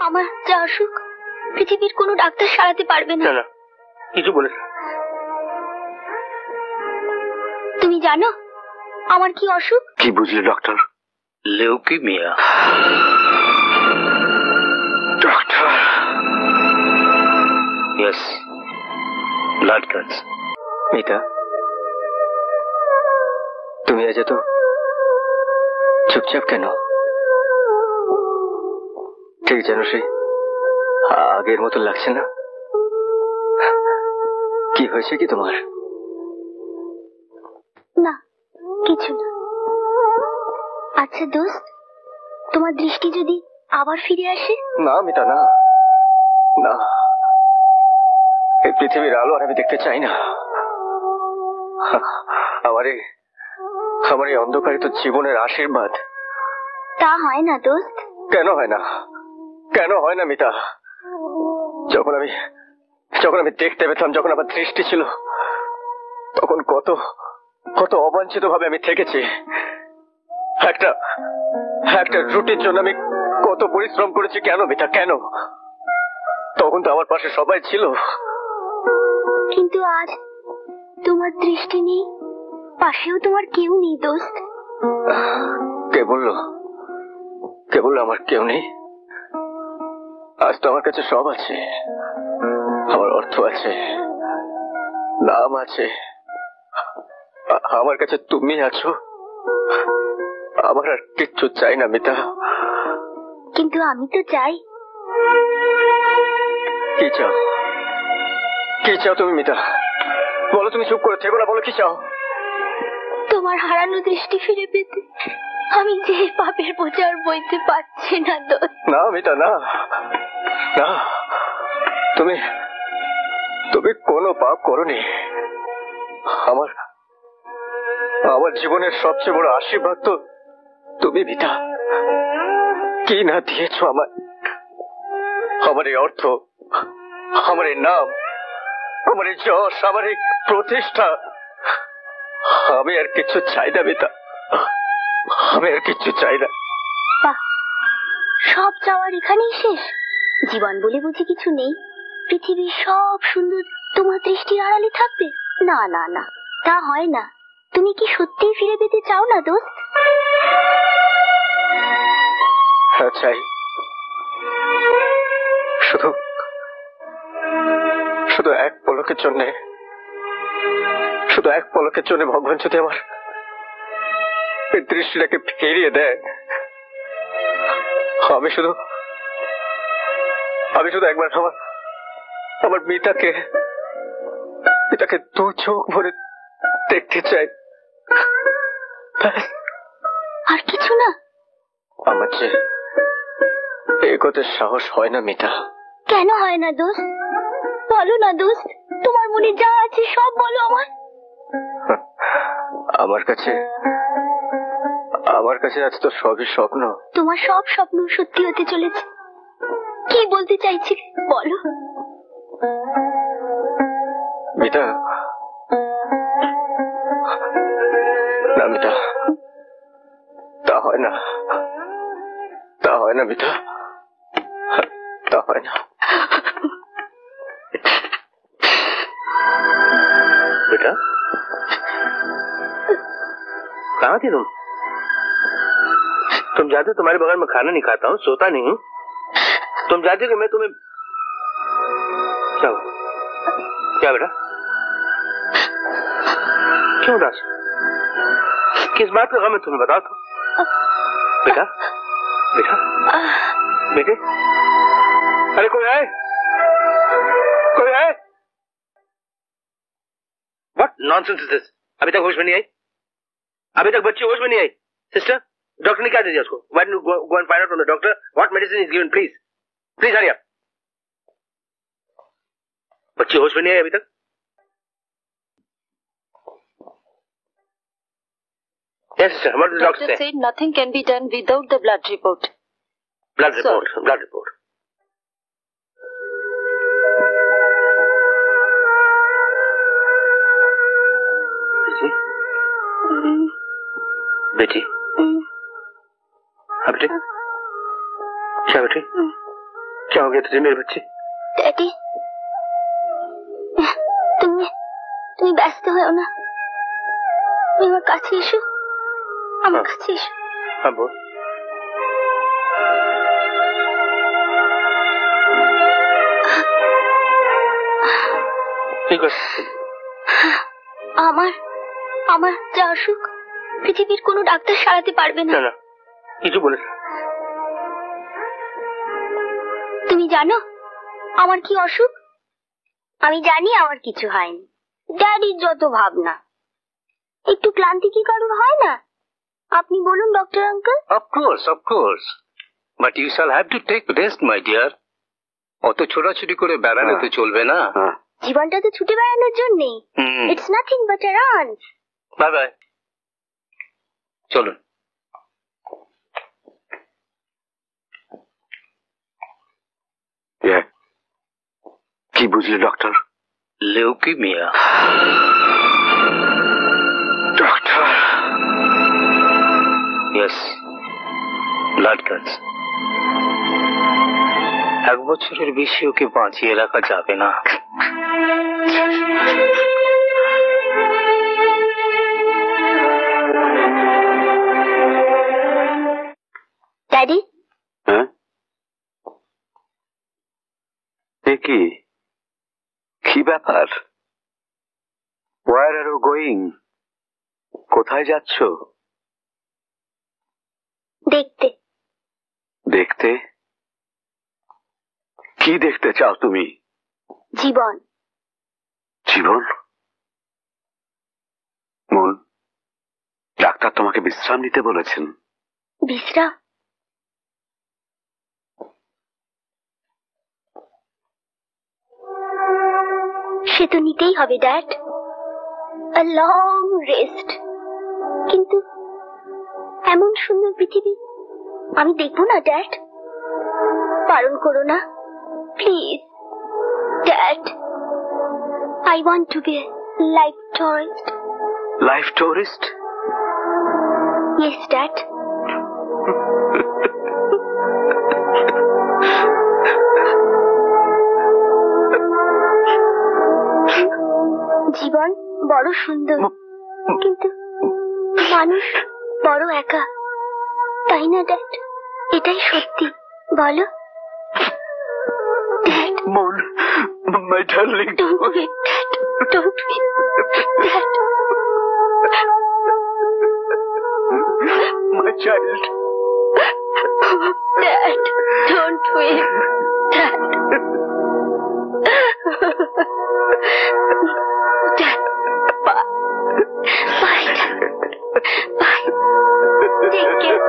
আমার যা অসুখ পৃথিবীর কোনো ডাক্তার সারাতে পারবে না। না কিছু বলে। তুমি জানো আমার কি অসুখ? কি বুঝলে doctor? Leukaemia. Doctor? Yes, blood cancer. Mita, তুমি আজ তো চুপচাপ কেন? ঠিক যেন সেই আগের মতো লাগছে না। কি হয়েছে কি তোমার? না কিছু না। আচ্ছা দোস্ত, তোমার দৃষ্টি যদি আবার ফিরে আসে? না মিতা, না না, এই পৃথিবীর আলো আর আমি দেখতে চাই না। আমার এই অন্ধকারিত জীবনের আশীর্বাদ। তা হয় না দোস্ত। কেন হয় না? কেন হয় না মিতা? যখন আমি দেখতে পেতাম, যখন আমার দৃষ্টি ছিল, তখন কত কত অবাঞ্ছিত ভাবে আমি থেকেছি। একটা রুটির জন্য আমি কত পরিশ্রম করেছি। কেন মিতা, কেন? তখন তো আমার পাশে সবাই ছিল। কিন্তু আজ তোমার দৃষ্টি নেই, পাশেও তোমার কেউ নেই দোস্ত। কে বললো আমার কেউ নেই? আজ তো আমার কাছে সব আছে। আমার অর্থ আছে, নাম আছে, আমার কাছে তুমি আছো। আমার আর কিচ্ছু চাই না মিতা। কিন্তু আমি তো চাই। কি চাও? কি চাও তুমি মিতা? বলো, তুমি চুপ করে থেকো না, বলো কি চাও? তোমার হারানো দৃষ্টি ফিরে পেতে আমি যে পাপের বোঝা আর বইতে পারছি না দোস্ত। না মিতা, না না, তুমি কোনো পাপ করোনি। আমার জীবনের সবচেয়ে বড় আশীর্বাদ তো তুমি মিতা। কি না দিয়েছো আমার এই অর্থ, আমার এই নাম, আমার এই যশ, আমার এই প্রতিষ্ঠা। আমি আর কিছু চাই না মিতা, আমি আর কিছু চাই না। সব চাওয়ার এখানেই শেষ? জীবন বলে বুঝি কিছু নেই? পৃথিবীর সব সুন্দর তোমার দৃষ্টির আড়ালে থাকবে? না না না, তা হয় না। তুমি কি সত্যিই ফিরে পেতে চাও না দোস্ত? হ্যাঁ চাই। শুধু এক পলকের জন্য, ভগবান যদি আমার এই দৃষ্টিটাকে ফিরিয়ে দেয়, আমি শুধু একবার আমার মিতাকে দু চোখ ভরে দেখতে চাই। আর কিছু না? আমার যে এগোতে সাহস হয় না মিতা। কেন হয় না দোস্ত? বলো না দোস্ত, তোমার মনে যা আছে সব বলো আমায়। আমার কাছে আজ তো সবই স্বপ্ন। তোমার সব স্বপ্ন সত্যি হতে চলেছে। কি বলতে চাইছিলে বলো। মিতা, না মিতা, তা হয় না মিতা, তা হয় না। बेटा कहाँ थी तुम जाते तुम्हारे बगल में खाना नहीं खाता हूँ, सोता नहीं हूँ। तुम जाते कि मैं तुम्हें क्या बेटा, क्यों उदास? किस बात का गम है तुम्हें बताओ तो। बेटा बेटा बेटे, अरे कोई है? What nonsense is this? अभी तक होश में नहीं आई? अभी तक बच्ची होश में नहीं आई? सिस्टर, डॉक्टर ने क्या दे दिया उसको? Why don't you go and find out from the doctor what medicine is given, please? Please hurry up. बच्ची होश में नहीं आई अभी तक? Yes, sister. What did the doctor say? Doctor said nothing can be done without the blood report. Blood report. Blood report. बेटी, हाँ बेटी, क्या बेटी, क्या हो गया तुझे मेरे बच्चे? ড্যাডি, তুমি তুমি ব্যস্ত হও না, তুমি আমার কাছে এসো, আমার কাছে এসো। हाँ बोल। ঠিক আছে। আমার আমার যা অসুখ পৃথিবীর কোনো ডাক্তার সারাতে পারবে না। না না কিছু বলিস। তুমি জানো আমার কি অসুখ? আমি জানি আমার কিছু হয়নি। ড্যাডির যত ভাবনা, একটু ক্লান্তি কি কারোর হয় না? আপনি বলুন doctor uncle. Of course. But you shall have to take rest, my dear. অত ছোটাছুটি করে বেড়ালে তো চলবে না। জীবনটা তো ছুটে বেড়ানোর জন্যে। It's nothing but a run. Bye bye, চলুন। কি বুঝলি doctor? Leukaemia. Doctor? Yes, blood cancer. 1 বছরের বেশি ওকে বাঁচিয়ে রাখা যাবে না। ড্যাডি, হ্যাঁ কি ব্যাপার? Where are you going? কোথায় যাচ্ছ? দেখতে। দেখতে? কি দেখতে চাও তুমি? জীবন। জীবন? মন, ডাক্তার তোমাকে বিশ্রাম নিতে বলেছেন। বিশ্রাম? সে তো নিতেই হবে ড্যাড, আ লং রেস্ট। কিন্তু এমন সুন্দর পৃথিবী আমি দেখবো না ড্যাড? বারণ করো না please dad. I want to be life tourist. Life tourist? Yes dad. জীবন বড় সুন্দর, কিন্তু মানুষ বড় একা, তাই না ড্যাড? এটাই সত্যি, বলো ড্যাড? মন, my darling, don't weep dad, don't weep dad, my child, dad don't weep dad, dad bye bye bye, take care.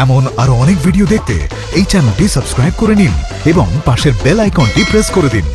এমন আরো অনেক ভিডিও দেখতে এই চ্যানেলটি সাবস্ক্রাইব করে নিন এবং পাশের বেল আইকনটি প্রেস করে দিন।